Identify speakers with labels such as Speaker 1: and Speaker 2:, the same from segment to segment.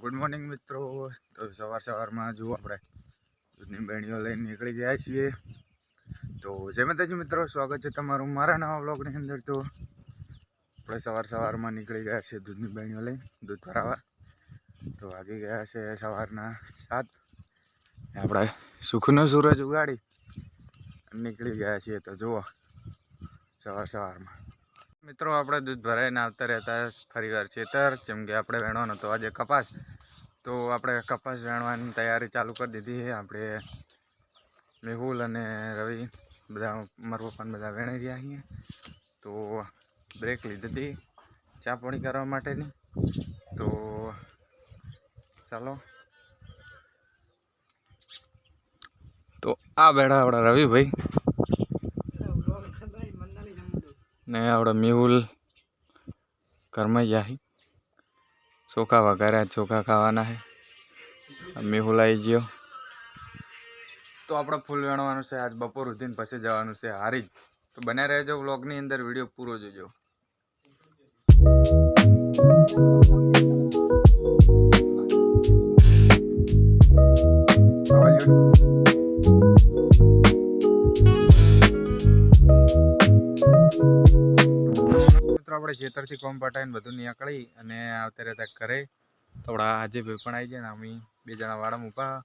Speaker 1: Good morning મિત્રો. તો સવારમાં જુઓ આપણે દૂધની બેણીઓ લઈને નીકળી ગયા છીએ. તો જય માતાજી મિત્રો, સ્વાગત છે તમારું મારા નવા વ્લોગની અંદર. તો આપણે સવારમાં નીકળી ગયા છીએ દૂધની બેણીઓ લઈને દૂધ ભરાવા. તો વાગી ગયા છે સવારના 7. આપણે સુખનો સૂરજ ઉગાડી નીકળી ગયા છીએ. તો જુઓ સવારમાં મિત્રો આપણે દૂધ ભરાઈને આવતા રહેતા ફરીવાર ખેતર, જેમ કે આપણે વેણવાનો તો આજે કપાસ. તો આપણે કપાસ વેણવાની તૈયારી ચાલુ કરી દીધી છે. આપણે મેહુલ અને રવિ બધા મારા પપ્પાને બધા વેણી રહ્યા છીએ. તો બ્રેક લીધી હતી ચા પાણી કરવા માટેની. તો ચાલો. તો આ બેઠા આપણા રવિભાઈ ને આપણે મેહુલ ઘરમાં ગયા. ચોખા વઘાર્યા, ચોખા ખાવાના છે. મેહુલ આવી ગયો. તો આપણે ફૂલ વેણવાનું છે આજ બપોર સુધીને પછી જવાનું છે હારીજ. તો બને રહેજો વ્લોગની અંદર, વિડીયો પૂરો જોજો. આપણે ખેતરથી કોમ પટાઈને બધું નીકળી અને આવતા રહેતા ઘરે. તો આજે ભાઈ પણ આવી જાય ને અમે 2 જણા વાળામાં ઊભા.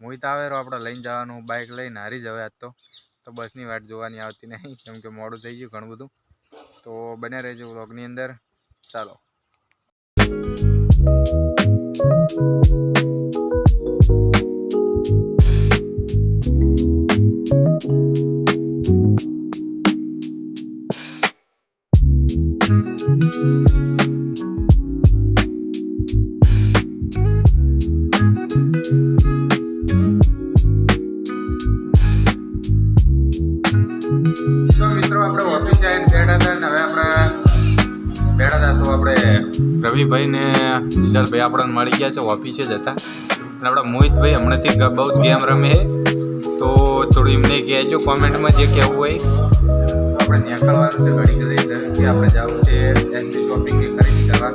Speaker 1: મોહિત આવેરો આપણે લઈને જવાનું, બાઇક લઈને હારી જવે આજ તો બસની વાટ જોવાની આવતી નહીં, કેમ કે મોડું થઈ ગયું ઘણું બધું. તો બને રહેજો વ્લોગની અંદર. ચાલો. ઓફિસે આવીને બેઠા હતા ને હવે આપણે બેઠા હતા તો આપણે રવિભાઈ ને વિશાલભાઈ આપણને મળી ગયા છે, ઓફિસે જ હતા. અને આપણા મોહિતભાઈ હમણાંથી બહુ જ ગેમ રમે છે. તો થોડું એમને કહેજો કોમેન્ટમાં જે કહેવું હોય. આપણે નીકળવાનું છે ઘડી ઘડી, આપણે જવું છે એસપી શોપિંગ ખરીદી કરવા.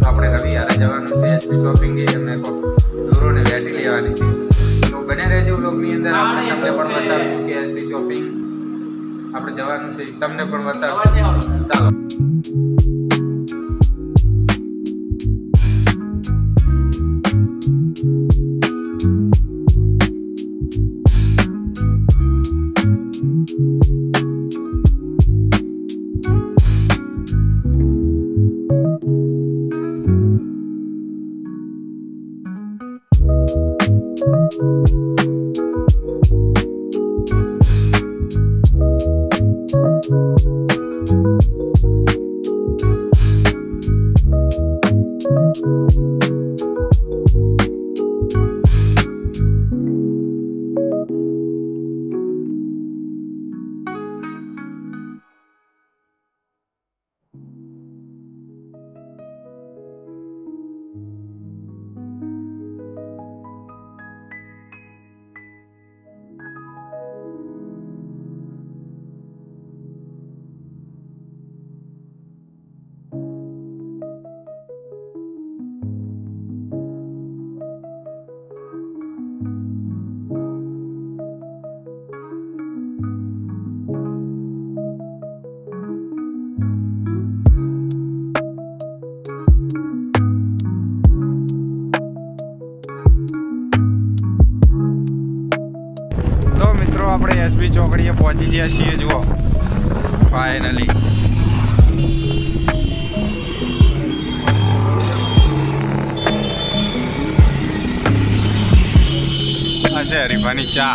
Speaker 1: તો આપણે રવિ હારે જવાનું છે એસપી શોપિંગ, એમને દૂરોને વેટી લેવાની છે. તો બને રહેજો વ્લોગની અંદર. આપણે તમને પણ બતાવીશું કે એસપી શોપિંગ આપણે જવાનું છે, તમને પણ બતાવો. ચાલો. આપણે એસબી ચોકડીએ પહોંચી ગયા છીએ. જુઓ ફાઇનલી. આ છે હરીફાની ચા.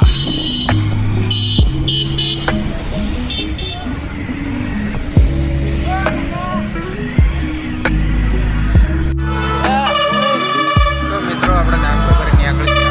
Speaker 1: તો મિત્રો આપણે નાસ્તો કરીને નીકળી.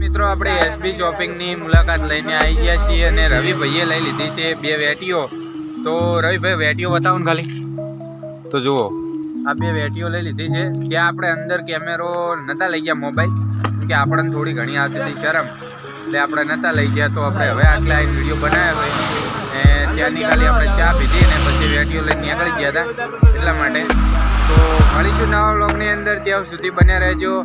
Speaker 1: મિત્રો આપણે એસબી શોપિંગની મુલાકાત લઈને આવી ગયા છીએ અને રવિભાઈએ લઈ લીધી છે 2 વેટીઓ. તો રવિભાઈ વેટીઓ બતાવો ને ખાલી. તો જુઓ આ 2 વેટીઓ લઈ લીધી છે. ત્યાં આપણે અંદર કેમેરો નહોતા લઈ ગયા મોબાઈલ, કે આપણને થોડી ઘણી આવતી હતી શરમ, એટલે આપણે નહોતા લઈ ગયા. તો આપણે હવે આટલા વિડીયો બનાવ્યા હોય ને ત્યાંની ખાલી આપણે ચા પીધી ને પછી વેટીઓ લઈને નીકળી ગયા હતા એટલા માટે. તો મળીશું નવા વ્લોગની અંદર, ત્યાં સુધી બન્યા રહેજો.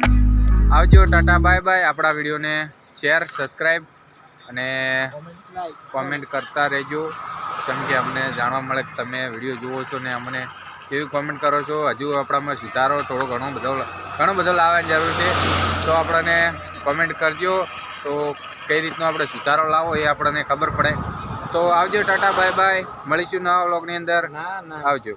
Speaker 1: આવજો, ટાટા, બાય બાય. આપણા વિડીયોને શેર, સબસ્ક્રાઈબ અને કોમેન્ટ કરતા રહેજો, કેમ કે અમને જાણવા મળે કે તમે વિડીયો જુઓ છો ને અમને કેવી કોમેન્ટ કરો છો. હજુ આપણામાં સુધારો થોડો ઘણો બધો લાવવાની જરૂર છે. તો આપણને કોમેન્ટ કરજો, તો કઈ રીતનો આપણે સુધારો લાવો એ આપણને ખબર પડે. તો આવજો, ટાટા, બાય બાય. મળીશું નવા વ્લોગની અંદર. આવજો.